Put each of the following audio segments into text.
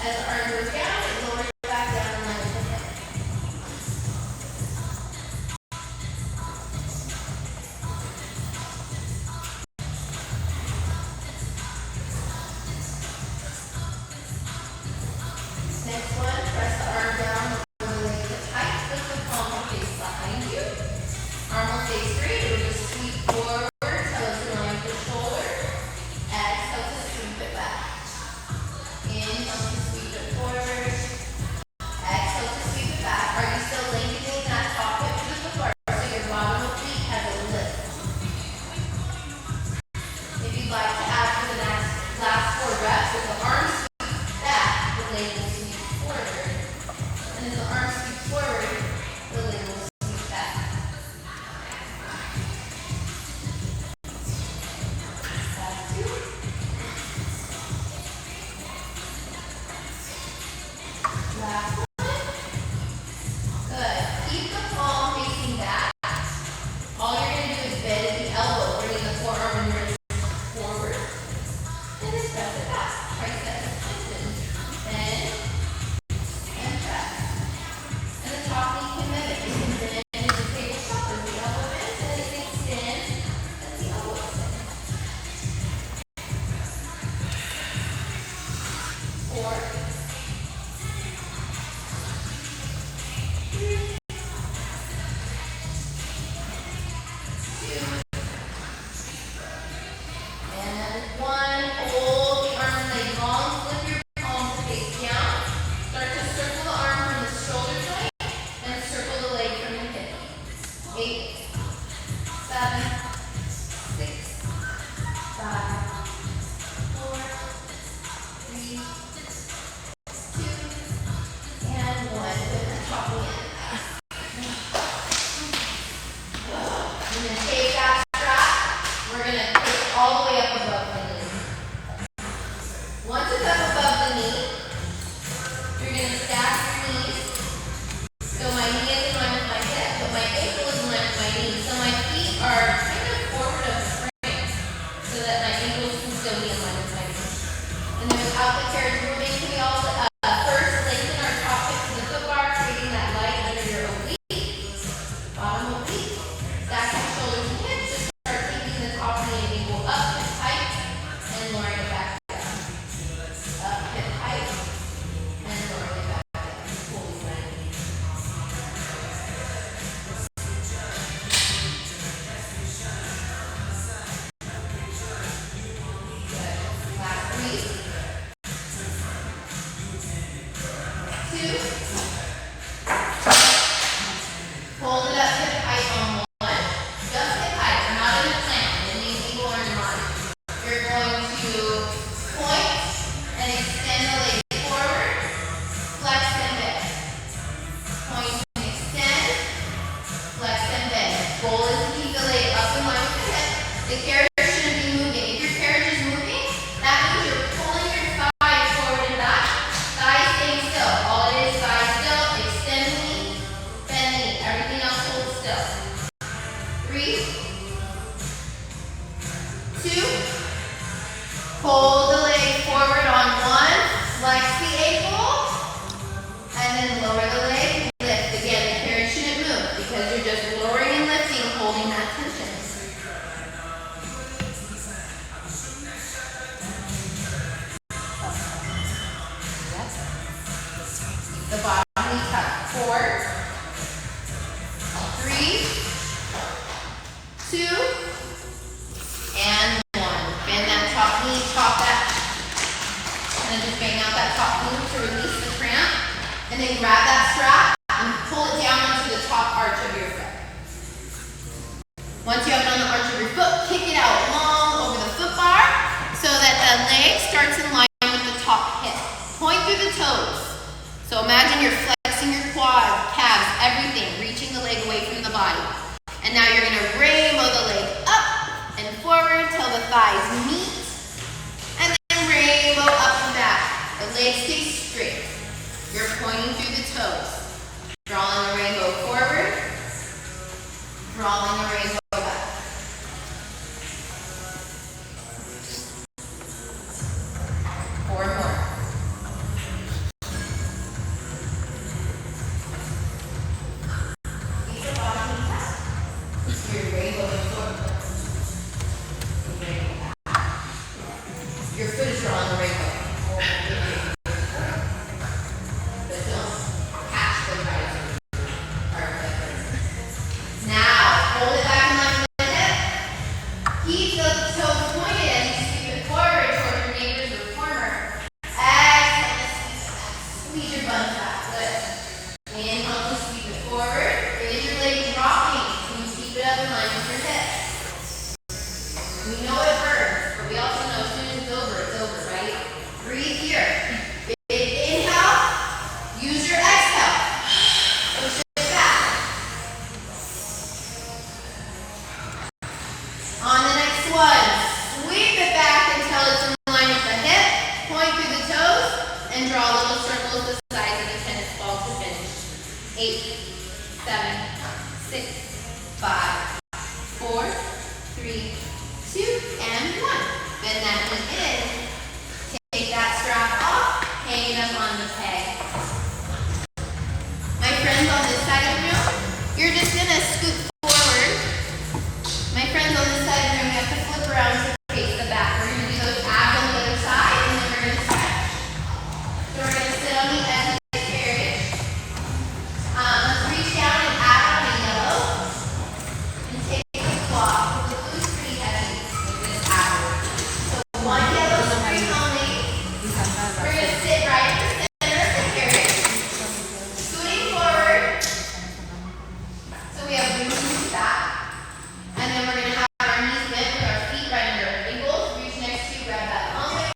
As the arm goes down, it lowers back down in line with the hip. Next one, press the arm down, lower the leg to tight, lift the palm and face behind you. Arm will stay straight, it will just sweep forward till it's in line with the shoulder. Exhale to sweep it back. Inhale to sweep it forward. Exhale to sweep it back. Are you still lengthening that top hip to the foot bar so your bottom oblique has a lift? If you'd like to add for the last 4 reps, with the arm sweeps back, the leg will sweep forward. And as the arm sweeps forward, the leg will sweep back. Last 2. Last one. Good. Keep the palm facing back. All you're going to do is bend the elbow, bringing the forearm and wrist forward. And just press it back. Tricep extension. Bend and press. And the top knee can mimic. You can bend into the tabletop as the elbow bends, and it can extend as the elbow extends. 4. 3. 2. And 1. Hold the arm and leg long. Flip your palm to face down. Start to circle the arm from the shoulder joint and circle the leg from the hip. 8, 7, 6, 5, 4, 3, 2, and 1. With the top in. We're going to take that strap. We're going to take it all the way up above the knee. Once it's up above the knee, you're going to stack your knees. So my knee is in line with my hip, but my ankle is in line with my knee. So my feet are kind of forward of the frame so that my ankles can still be in line with my knee. And then without the carriage moving, can we all first lengthen our top hip to the foot bar, creating that light under your oblique, bottom oblique. Stack your shoulders and hips. Just start taking the top knee and ankle up and tight and lowering it back down. Up, hip tight, and lowering it back down. Fully bending. Good. Last 3. 2. Hold it up hip height on 1. Just hip height. We're not in a plank. The knees ankle are in line. You're going to point and extend the leg forward. Flex and bend. Point and extend. Flex and bend. Goal is to keep the leg up in line with the hip. The carriage shouldn't be moving. If your carriage is moving, that means you're pulling your thigh forward and back. Thigh staying still. All it is, thigh still. Extend the knee. Bend the knee. Everything else holds still. 3. 2. Hold the leg forward on 1. Flex the ankle. And then lower the leg. Lift. Again, the carriage shouldn't move because you're just lowering and lifting, holding that tension. The bottom knee tucked. 4, 3, 2, and 1. Bend that top knee, chop that, and then just bang out that top knee to release the cramp. And then grab that strap and pull it down onto the top arch of your foot. Once you have it on the arch of your foot, kick it out long over the foot bar so that the leg starts in line with the top hip. Point through the toes. So imagine you're flexing your quad, calves, everything, reaching the leg away from the body. And now you're going to rainbow the leg up and forward till the thighs meet. And then rainbow up and back. The leg stays straight. You're pointing through the toes. Drawing the rainbow forward. Drawing the rainbow back. Four more. and draw little circles the size of a tennis ball to finish. 8, 7, 6, 5, 4, 3, 2, and 1. Bend that knee in. Take that strap off, hang it up on the peg. My friends on this side of the room, you're just gonna scoot forward. My friends on this side of the room, you have to flip around to face the back. We're gonna do those abs on the other side, and then we're gonna stretch. So we're gonna sit on the edge of the carriage. Let's reach down and add on a yellow, and take a cloth. The blue's pretty heavy with this ab. So one yellow string only. We're gonna sit right in the center of the carriage, scooting forward. So we have room to back. And then we're going to have our knees bent with our feet right under our ankles. Reach next to you, grab that long way.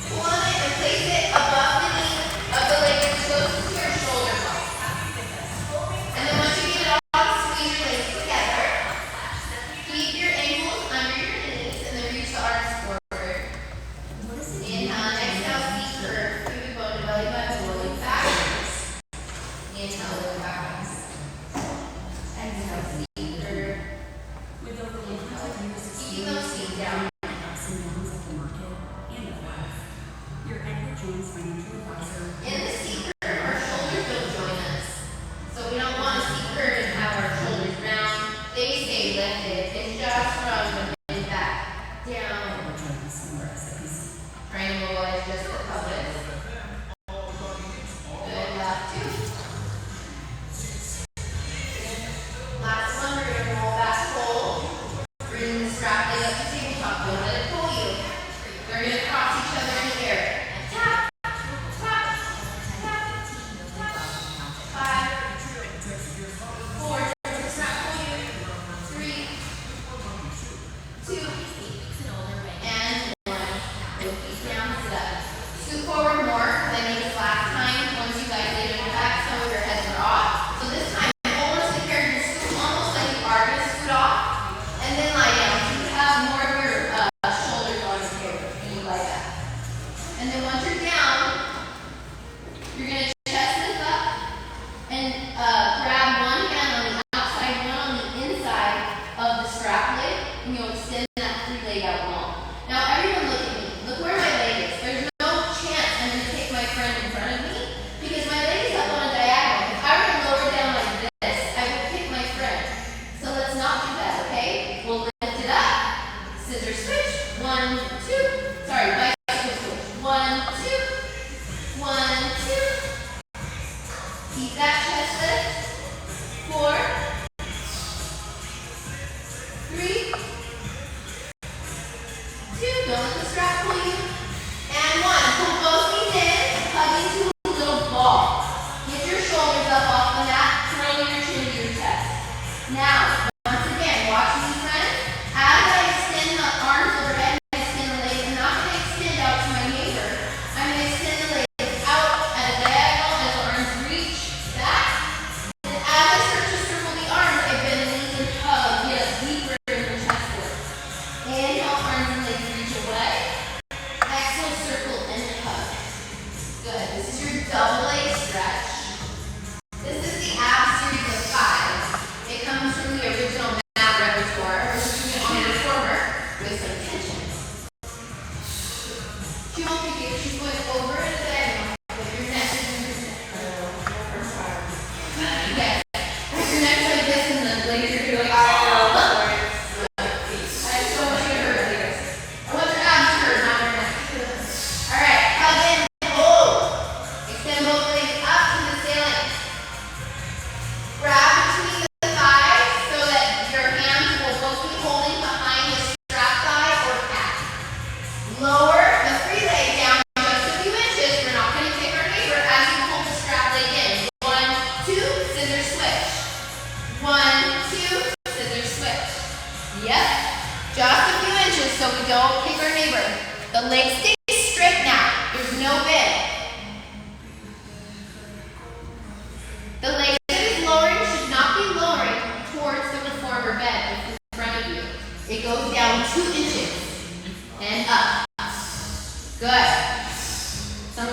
Pull on it and place it above the knee of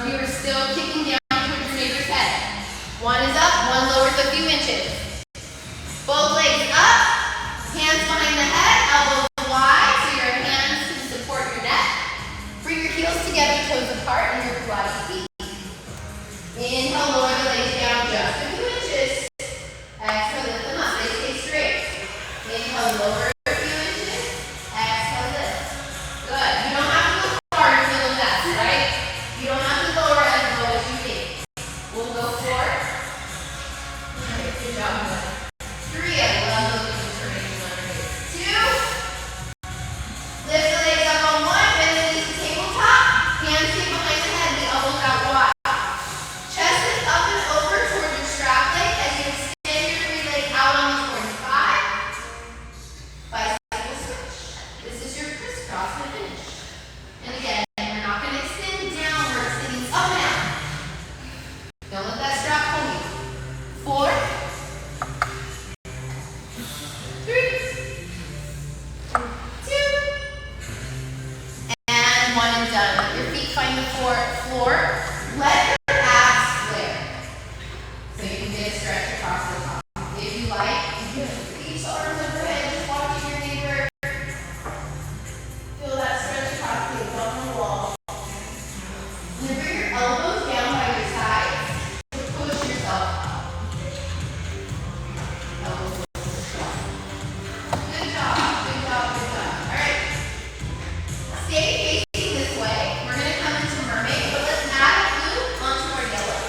of you are still kicking down towards your neighbor's head. One is up, one lowers a few inches. Both legs up, hands behind the head, elbows wide so your hands can support your neck. Bring your heels together, toes apart, and your Pilates feet. Inhale, lower the legs down just a few inches. Exhale, lift them up. They stay straight. Inhale, lower a few inches. Exhale, lift. Good. You don't have to go far to feel the best, right? You don't have to lower as low as you think. We'll go 4. Good job. 3. I love those turning 2. Lift the legs up on 1. Bend the knees to tabletop. Hands stay behind the head. The elbows out wide. Chest is up and over toward your strap leg as you extend your free leg out on the floor. 5. Bicycle switch. This is your crisscross to finish. And again, we're not going to extend down. We're extending up and out. Don't let that strap hold you. 4. 3. 2. And 1 and done. Let your feet find the floor. Let your abs flare. So you can get a stretch across the top. If you like, you can reach the arms overhead, just watching your neighbor. Feel that stretch across the top on the wall. And then bring your elbows down by your sides to push yourself up. Elbows up. Good job, good job, good job. All right. Stay facing this way. We're going to come into Mermaid, but let's add a blue onto our yellow.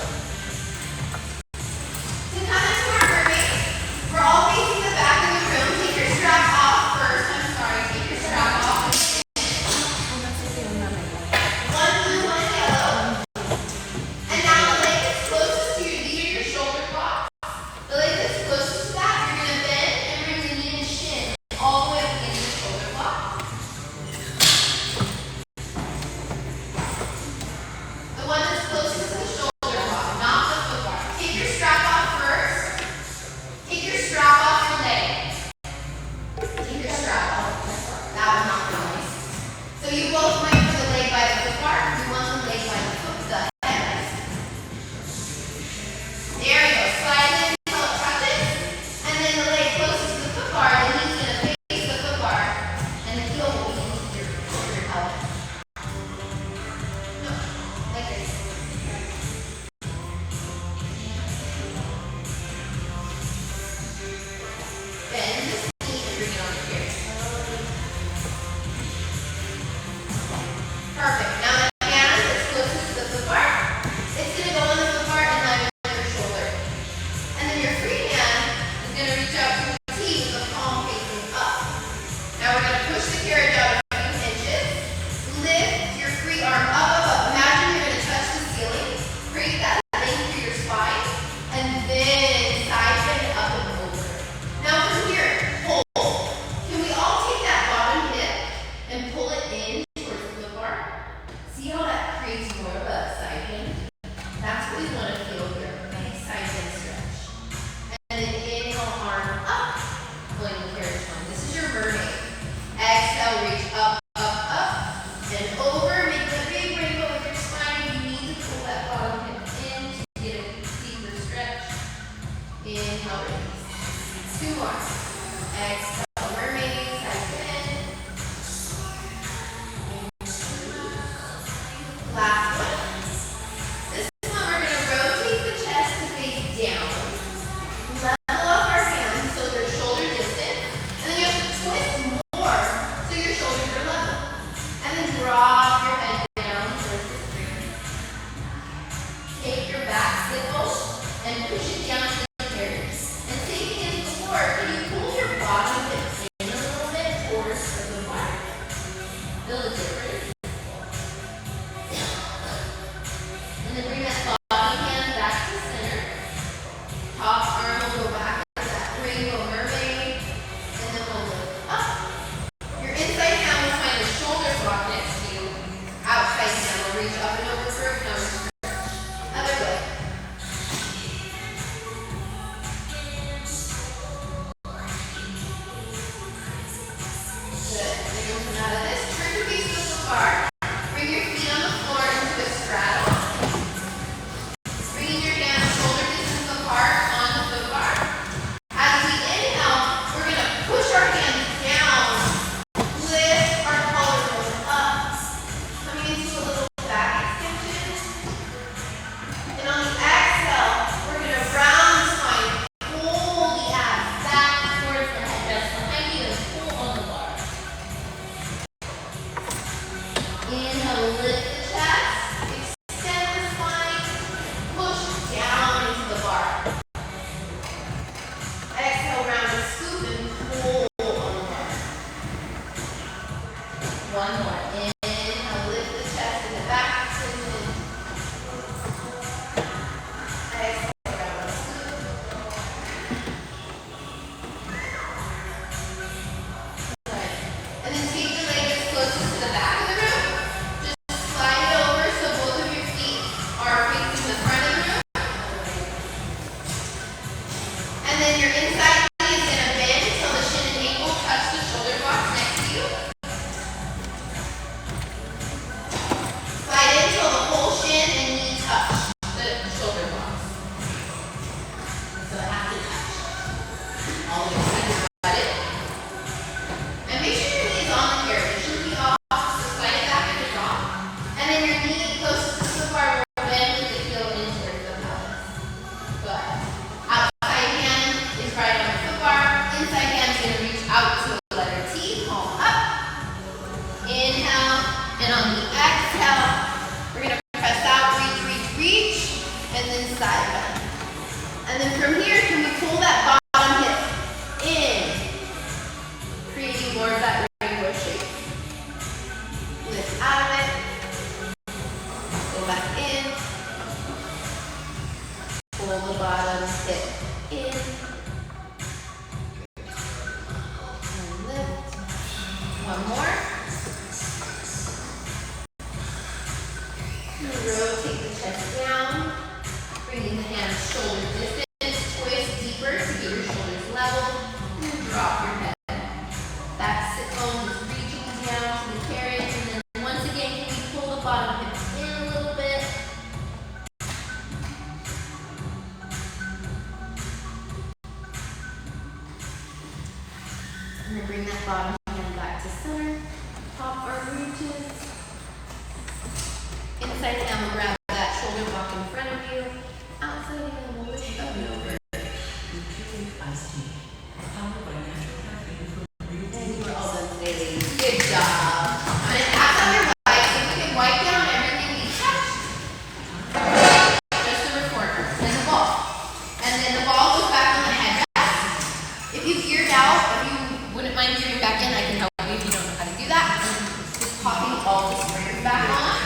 To come into our Mermaid, we're all facing the back of the room. Take your strap off first. I'm sorry, take your strap off. One blue, one yellow. And now the leg that's closest to your knee or your shoulder block. The leg that's closest to that, you're going to bend and bring the knee and shin all the way up into the shoulder block. The one that's closest to the shoulder block, not the foot bar. Take your strap off first. Take your strap off your leg. Take your strap off. That was not nice. So you both went for the leg by the foot bar. You want the leg by the foot, the head. There you go. Slide it in until it touches. And then the leg closest to the foot bar, the knee's going to face the foot bar. And the heel will be into your elbow. No, like this. Bend this knee and bring it over here. Perfect. Now the hand that's closest to the foot bar, it's going to go on the foot bar and line on your shoulder. And then your free hand is going to reach out to a T with the palm facing up. Now we're going to push the carriage out a few inches. Lift your free arm up, up, up. Imagine you're going to touch the ceiling. Create that length through your spine. And then side bend up and over. Now from here, hold. Can we all take that bottom hip and pull it in towards the foot bar? See how that creates more of a side bend? That's what we want to feel here. Nice side bend stretch. And then inhale, arm up. Pulling the carriage on. This is your Mermaid. Exhale, reach up, up, up. And over. Make the big rainbow with your spine. You need to pull that bottom hip in to get a deeper stretch. Inhale, release. 2 more. Exhale, Mermaid, side bend. Last one. This one we're going to rotate the chest to face down. Level up our hands so they're shoulder distant. And then you have to twist more so your shoulders are level. And then drop your head down towards the screen. Take your back sickle and push it down to the carriage. And same thing as before, can you pull your bottom hip in a little bit towards the bar? Feel the difference? And then bring that bottom hand back to center. Top arm will go back into that rainbow Mermaid. And then we'll lift up. Your inside hand will find the shoulder block next to you. Outside hand will reach up and over for a counter stretch. Other way. bring that bottom hand back to center. Pop our reaches. Inside hand will grab that shoulder block in front of you. Outside hand will lift up and over. And you are all done today, ladies. Good job. I'm going to tap on your right so you can wipe down everything we touched. Just the reformer and the ball. And then the ball goes back on the headrest. If you've geared out, if you wouldn't mind gearing back in, I can help you if you don't know how to do that. Just popping all the springs back on.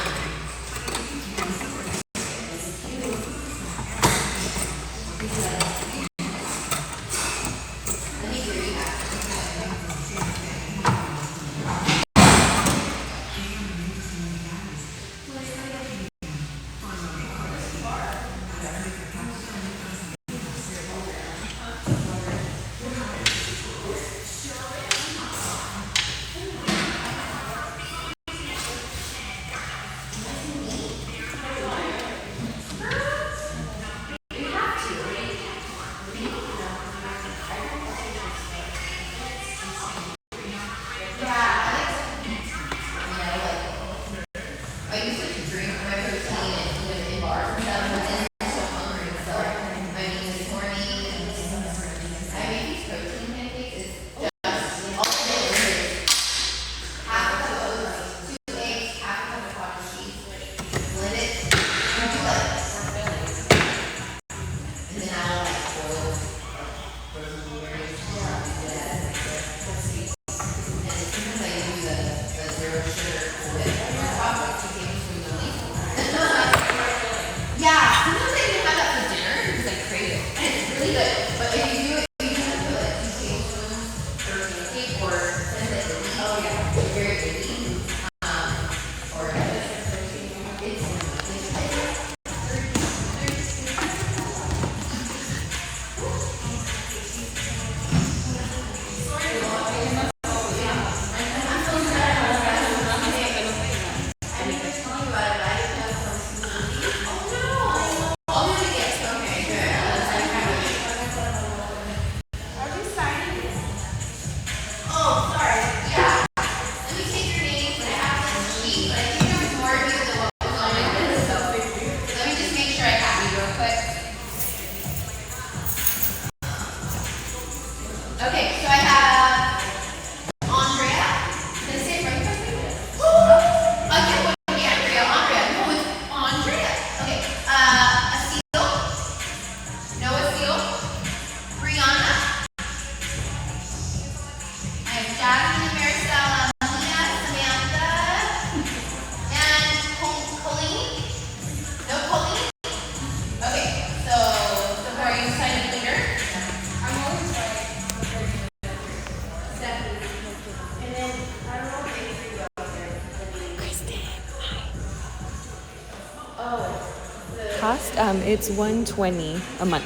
Cost, it's $120 a month,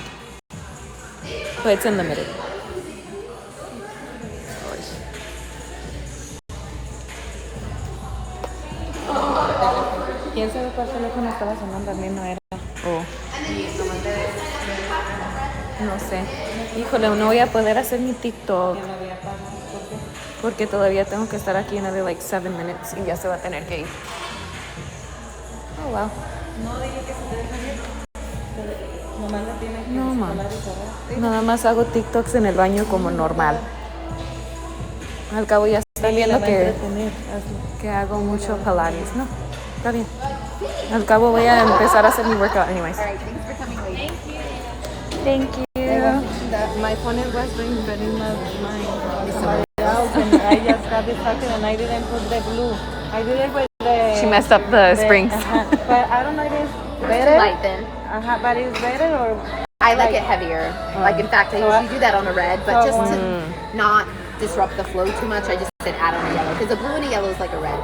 but it's unlimited. ¿Quién sabe cuál teléfono estaba sonando? A mí no era. No sé. Híjole, no voy a poder hacer mi TikTok. Porque todavía tengo que estar aquí another like 7 minutes y ya se va a tener que ir. Oh, wow. No dije que se te deja bien. Nomás la tiene que No, ma. ¿Sí? Nada más hago TikToks en el baño como normal. Al cabo ya está viendo que hago mucho Pilates. No, está bien. Al cabo voy a empezar a hacer mi workout anyways. All right, thanks for coming, ladies. Thank you. My phone was doing very much mine. Somebody else, and I just got distracted and I didn't put the glue. I did it with the... She messed up the springs. But I don't know if it's Too better. light then. But it's better or... I like it heavier. Like in fact, I usually do that on a red, but just to not disrupt the flow too much, I just said add on a yellow because the blue and the yellow is like a red.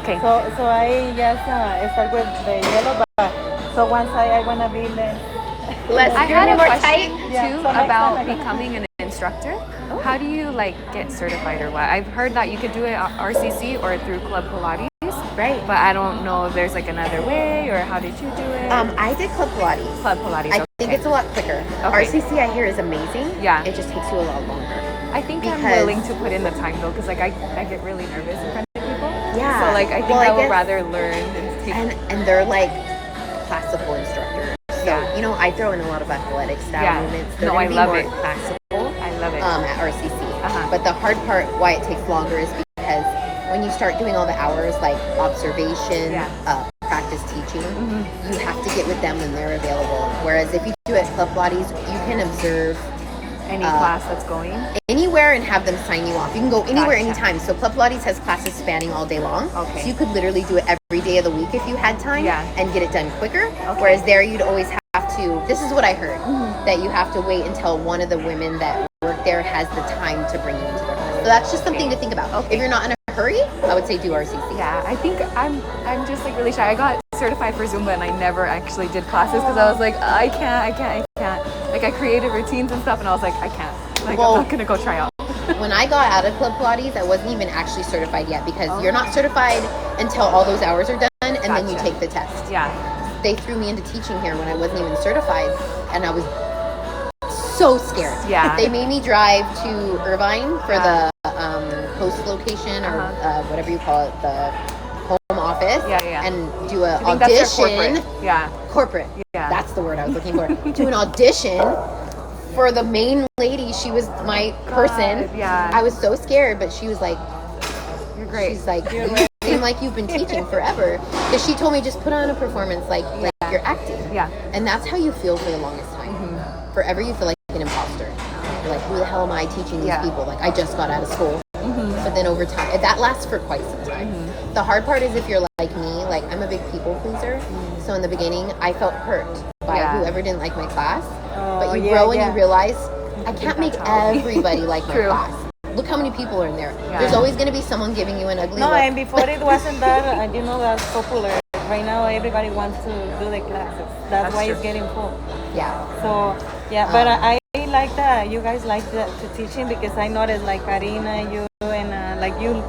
Okay. Okay. So I just start with the yellow, but so once I want to be less... I had a question Yeah, too so next about time I can- becoming an instructor. How do you like get certified or what? I've heard that you could do it at RCC or through Club Pilates. Right. But I don't know if there's like another way or how did you do it? I did Club Pilates. Club Pilates. I think it's a lot quicker. Okay. RCC I hear is amazing. Yeah. It just takes you a lot longer. I think I'm Because- willing to put in the time though, because like I get really nervous in front of people. Yeah. So like I think Well, I would guess- rather learn and take. And they're like classical instructors. So, Yeah. you know, I throw in a lot of athletic style Yeah. movements. They're No, gonna I be love more it. classical I love it. at RCC. Uh-huh. But the hard part, why it takes longer, is because when you start doing all the hours, like observation, Yeah. practice teaching, you have to get with them when they're available. Whereas if you do it at Club Pilates, you can observe Any class that's going. anywhere and have them sign you off. You can go anywhere, Gotcha. anytime. So Club Pilates has classes spanning all day long. Okay. So you could literally do it every day of the week if you had time Yeah. and get it done quicker. Okay. Whereas there you'd always have to, this is what I heard, that you have to wait until one of the women that work there has the time to bring you into their class. So that's just something to think about. Okay. If you're not in a hurry, I would say do RCC. Yeah, I think I'm just like really shy. I got certified for Zumba and I never actually did classes because I was like, I can't. Like I created routines and stuff and I was like, I can't. Like Well- I'm not gonna go try out. When I got out of Club Pilates, I wasn't even actually certified yet because you're not certified until all those hours are done and then you Gotcha. take the test. Yeah. They threw me into teaching here when I wasn't even certified, and I was so scared. Yeah. They made me drive to Irvine for Yeah. the host location or Uh-huh. whatever you call it, the home office, Yeah. and do a I think that's their audition. corporate. Yeah. Corporate. Yeah. That's the word I was looking for. Do an audition for the main lady. She was my person. yeah. I was so scared, but she was like, You're great. she's like, you seem like you've been teaching forever. Because she told me just put on a performance like you're acting. Yeah. And that's how you feel for the longest time. Forever you feel like an imposter. You're like, who the hell am I teaching these Yeah. people? Like, I just got out of school. But then over time, that lasts for quite some time. The hard part is if you're like me, like I'm a big people pleaser. So in the beginning, I felt hurt by Yeah. whoever didn't like my class. But Oh, you yeah, grow and yeah. you realize, I can't make that's how- everybody like my True. class. Look how many people are in there. Yeah. There's always going to be someone giving you an ugly No, look. and before it wasn't that, that popular. Right now, everybody wants to do the classes. That's why true. it's getting full. Yeah. So, yeah, but I like that. You guys like the teaching because I noticed like Karina, you, and like you,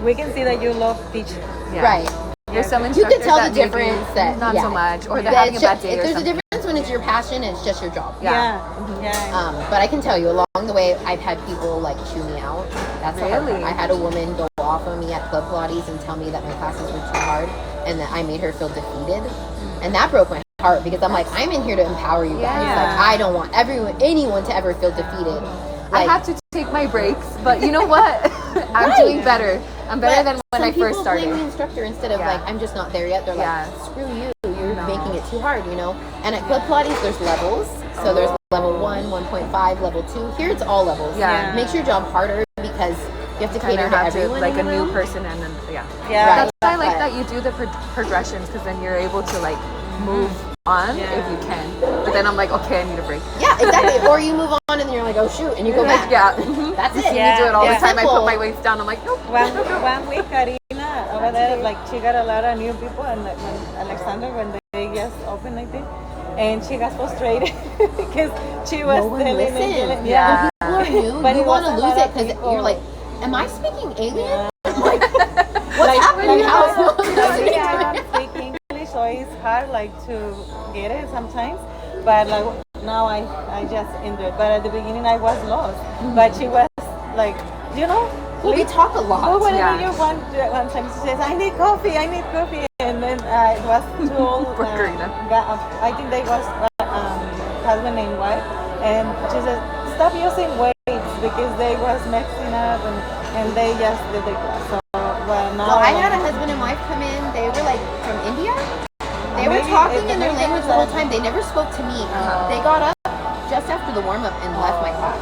we can see that you love teaching. Yeah. Right. There's some You instructors can tell the that maybe difference that not yeah. so much, or they're That having a it's bad just- day or There's a something. difference when it's your passion and it's just your job. Yeah. Yeah. But I can tell you, along the way, I've had people like chew me out. That's the hard Really? part. I had a woman go off on me at Club Pilates and tell me that my classes were too hard and that I made her feel defeated, and that broke my heart because I'm like, I'm in here to empower you guys. Yeah. Like, I don't want anyone to ever feel defeated. I Like, have to take my breaks, but you know what? I'm doing better. I'm better than when some I first people blame started. the instructor instead of Yeah. like, I'm just not there yet. They're Yeah. like, screw you, you're No. making it too hard, you know? And at Club Pilates, there's levels. So there's level 1, 1.5, level 2. Here it's all levels. Yeah. Makes your job harder because you have to Kind cater of to have to, everyone. like in a the new room. person, and then Yeah. Right. That's why I like But- that you do the progressions, because then you're able to like move on if you can. But then I'm like, okay, I need a break. Yeah, exactly. Or you move on and then you're like, oh shoot, and you go back. Yeah. That's it. Yeah. You do it all the Yeah. time. I put Simple. my weights down. I'm like, nope. One week, Karina over there, like she got a lot of new people, and like, when Alexander, when they just opened, I think, and she got frustrated because she was No one telling and listens. telling. Yeah. People are new. But You it want to was a lose lot it of because people. you're like, am I speaking alien? Yeah. Like, what's happening? How is Like, I don't speak English, so it's hard like to get it sometimes. But like now I just enjoy it. But at the beginning I was lost. But she was like, Well, we talk a lot. oh, whenever Yeah. you want, one time she says, I need coffee, and then it was too old. Poor Karina. I think they was husband and wife, and she said, stop using weights because they was mixing up, and they just did the class. So well, now Well, I had a husband and wife come in. They were like from India. They were Maybe talking it- in their maybe language it the was whole time. They never spoke to me. They got up just after the warm up and left my class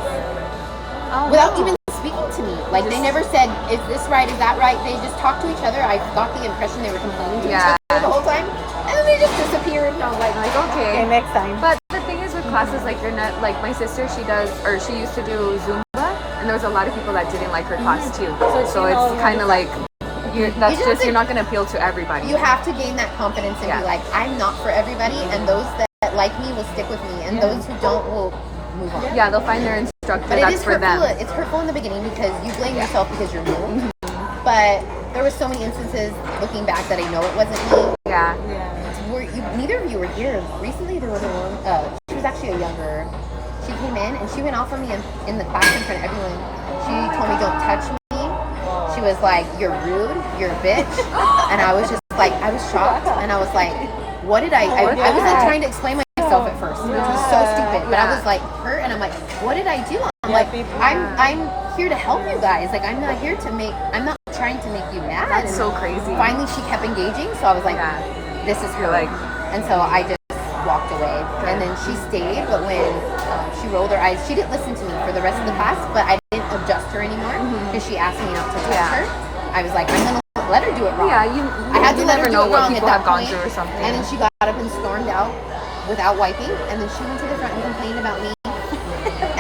without even speaking to me. Like they never said, "Is this right? Is that right?" They just talked to each other. I got the impression they were complaining to Yeah. each other the whole time, and then they just disappeared. And I was like, Okay, Okay. next time. But the thing is with classes, like you're not, like my sister, she used to do Zumba, and there was a lot of people that didn't like her class too. So she knows it's kind of like, you're not going to appeal to everybody. you have to gain that confidence and Yeah. be like, I'm not for everybody, and those that like me will stick with me, and those who don't will move on. Yeah, they'll find their instructor But it that's is for hurtful. them. It's hurtful in the beginning because you blame yourself because you're new. But there were so many instances looking back that I know it wasn't me. Yeah. Yeah. Neither of you were here. Recently there was a woman, she was actually a younger, she came in and she went off on me in the class in front of everyone. She told me, don't touch me. She was like, you're rude, you're a bitch. And I was just like, I was shocked. And I was like, what did I was like trying to explain myself at first, which was so stupid. But I was like hurt and I'm like, what did I do? I'm like, I'm here to help you guys. Like, I'm not trying to make you mad. That's so crazy. Finally, she kept engaging. So I was like, this is her. Like, and so I just walked away. And then she stayed, but when she rolled her eyes, she didn't listen to me for the rest of the class, but I didn't adjust her anymore because she asked me not to touch her. I was like, I'm going to let her do it wrong. Yeah, I had to let her never do know it what wrong people at that have gone point. through or something. And then she got up and stormed out without wiping, and then she went to the front and complained about me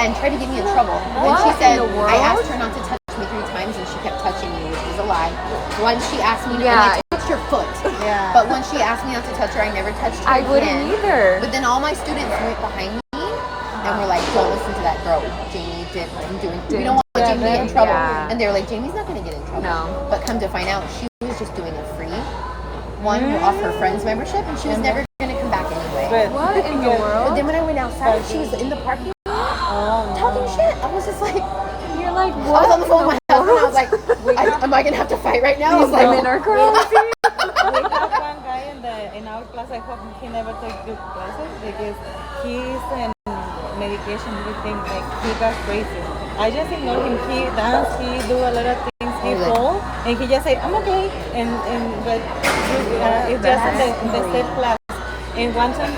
and tried to get me in trouble. Then she said, I asked her not to touch me 3 times and she kept touching me, which was a lie. Once she asked me to, and I touched her foot. Yeah. But when she asked me not to touch her, I never touched her I wouldn't again. either. But then all my students went behind me and were like, don't listen to that girl. Jamie we don't want Jamie to get in trouble. Yeah. And they were like, Jamie's not going to get in trouble. No. But come to find out, she was just doing it free. One, off her friend's membership, and she was never going to come back anyway. But What in the But world? then when I went outside, she was in the parking lot talking shit. I was just like, You're like, I what? was on the phone with my husband. I was like, am I going to have to fight right now? I was These women like, are crazy. we have one guy in our class. I hope he never takes good classes because he's in medication, everything. Like, he got crazy. I just ignore him. He dance, he do a lot of things. He fall, and he just say, I'm okay. But it's just in the same class. And one time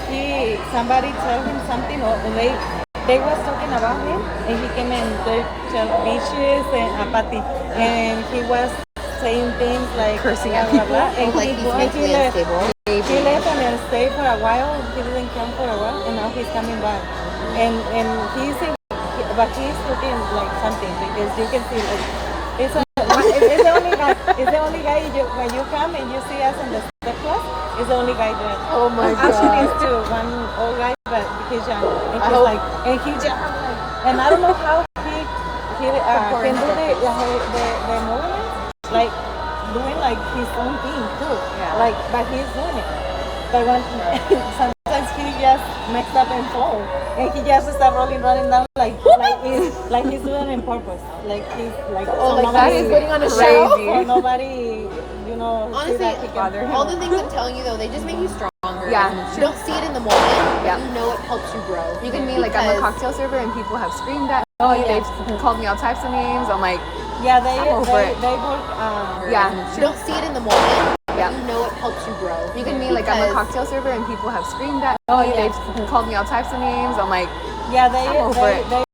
somebody told him something, or they was talking about him, and he came and they told beaches and apathy, and he was saying things like Cursing blah, at blah, people. blah, and like he's mentally unstable. He left and stayed for a while. He didn't come for a while, and now he's coming back. And but he's looking like something because you can see like it's the only guy. It's the only guy when you come and you see us in the step class. It's the only guy there. Oh my Actually, God. it's too one old guy, but he's young. And he's like, and he just and I don't know how he can do the movements like doing like his own thing too. Yeah. Like, but he's doing it. But when sometimes he just messed up and fall, and he just start running down like he's doing it on purpose. Like he's like that is putting on a crazy. show. so nobody, Honestly, see that he can bother him. all the things I'm telling you though, they just make you stronger. Yeah. You don't see it in the moment, but Yeah. you know it helps you grow. You can be like, I'm a cocktail server and people have screamed at me. They've called me all types of names. I'm like, Yeah, they over it. work. yeah. You don't see it in the moment, but Yeah. you know it helps you grow. You can be like, I'm a Because- cocktail server and people have screamed at me. They've called me all types of names. I'm like, Yeah, I'm over it. they